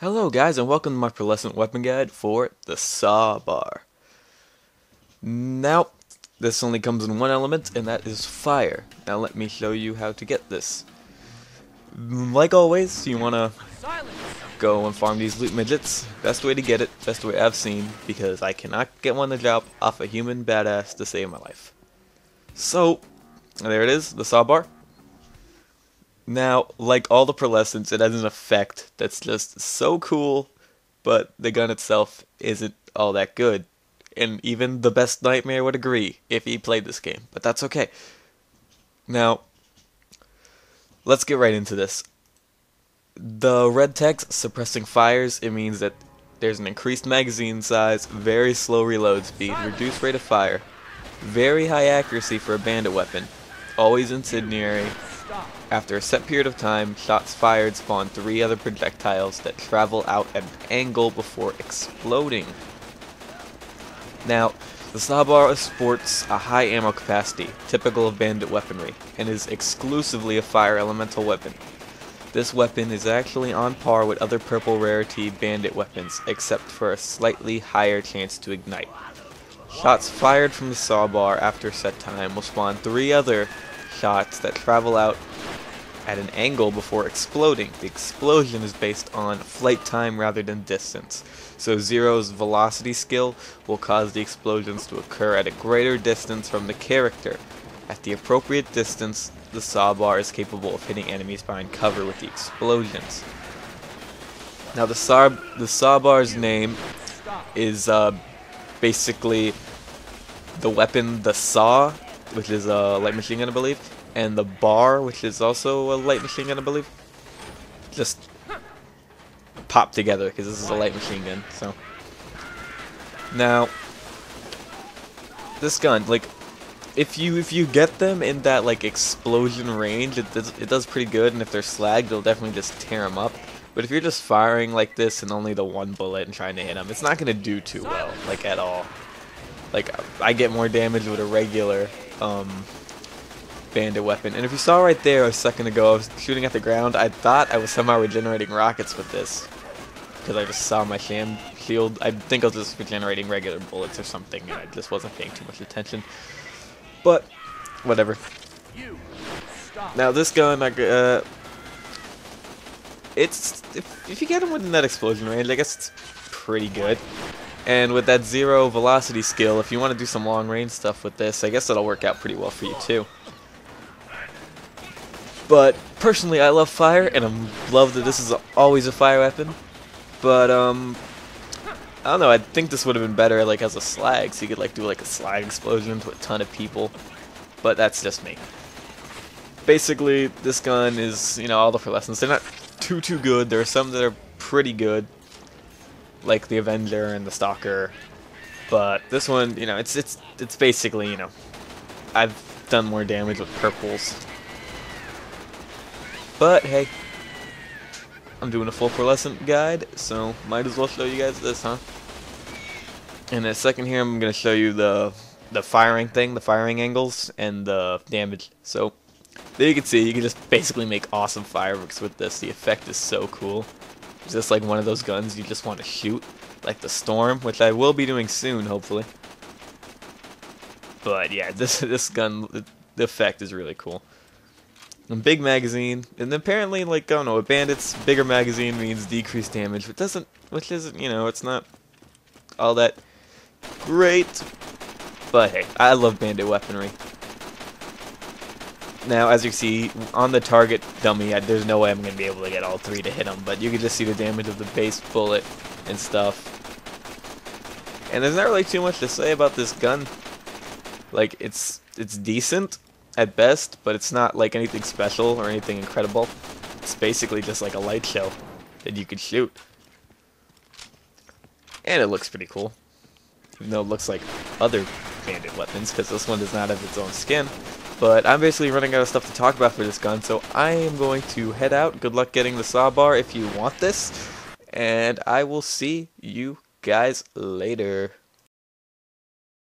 Hello guys and welcome to my Pearlescent weapon guide for the Sawbar. Now, this only comes in one element and that is fire. Now let me show you how to get this. Like always, you want to go and farm these loot midgets. Best way to get it, best way I've seen, because I cannot get one to drop off a human badass to save my life. So, there it is, the Sawbar. Now, like all the Pearlescents, it has an effect that's just so cool, but the gun itself isn't all that good. And even the best Nightmare would agree if he played this game, but that's okay. Now, let's get right into this. The red text, suppressing fires, it means that there's an increased magazine size, very slow reload speed, reduced rate of fire, very high accuracy for a bandit weapon, always incendiary. After a set period of time, shots fired spawn 3 other projectiles that travel out at an angle before exploding. Now, the Sawbar sports a high ammo capacity, typical of bandit weaponry, and is exclusively a fire elemental weapon. This weapon is actually on par with other purple rarity bandit weapons, except for a slightly higher chance to ignite. Shots fired from the Sawbar after a set time will spawn 3 other shots that travel out at an angle before exploding. The explosion is based on flight time rather than distance. So Zero's velocity skill will cause the explosions to occur at a greater distance from the character. At the appropriate distance, the Sawbar is capable of hitting enemies behind cover with the explosions. Now the Sawbar's name is basically the weapon, the Saw, which is a light machine gun, I believe, and the Bar, which is also a light machine gun, I believe. Just pop together because this is a light machine gun. So now, this gun, like, if you get them in that like explosion range, it does pretty good, and if they're slagged, it'll definitely just tear them up. But if you're just firing like this and only the one bullet and trying to hit them, it's not gonna do too well, like at all. Like, I get more damage with a regular bandit weapon. And if you saw right there a second ago, I was shooting at the ground. I thought I was somehow regenerating rockets with this, because I just saw my sham shield. I think I was just regenerating regular bullets or something, and I just wasn't paying too much attention. But whatever. Now this gun, it's if you get him within that explosion range, I guess it's pretty good. And with that Zero velocity skill, if you want to do some long range stuff with this, I guess that'll work out pretty well for you too. But personally, I love fire, and I love that this is always a fire weapon. But I don't know. I think this would have been better like as a slag, so you could like do like a slag explosion to a ton of people. But that's just me. Basically, this gun is, you know, all the Pearlescents. They're not too good. There are some that are pretty good, like the Avenger and the Stalker. But this one, you know, it's basically, you know, I've done more damage with purples. But hey, I'm doing a full Pearlescent guide, so might as well show you guys this, huh? In a second here, I'm gonna show you the firing thing, the firing angles, and the damage. So there you can see, you can just basically make awesome fireworks with this. The effect is so cool. It's just like one of those guns you just want to shoot, like the Storm, which I will be doing soon, hopefully. But yeah, this gun, the effect is really cool. And big magazine, and apparently, like, I don't know, a bandit's bigger magazine means decreased damage, which isn't, you know, it's not all that great. But hey, I love bandit weaponry. Now, as you can see, on the target dummy, there's no way I'm going to be able to get all 3 to hit them, but you can just see the damage of the base bullet and stuff. And there's not really too much to say about this gun. Like, it's decent at best, but it's not like anything special or anything incredible. It's basically just like a light show that you could shoot. And it looks pretty cool. Even though it looks like other bandit weapons, because this one does not have its own skin. But I'm basically running out of stuff to talk about for this gun, so I am going to head out. Good luck getting the Sawbar if you want this, and I will see you guys later.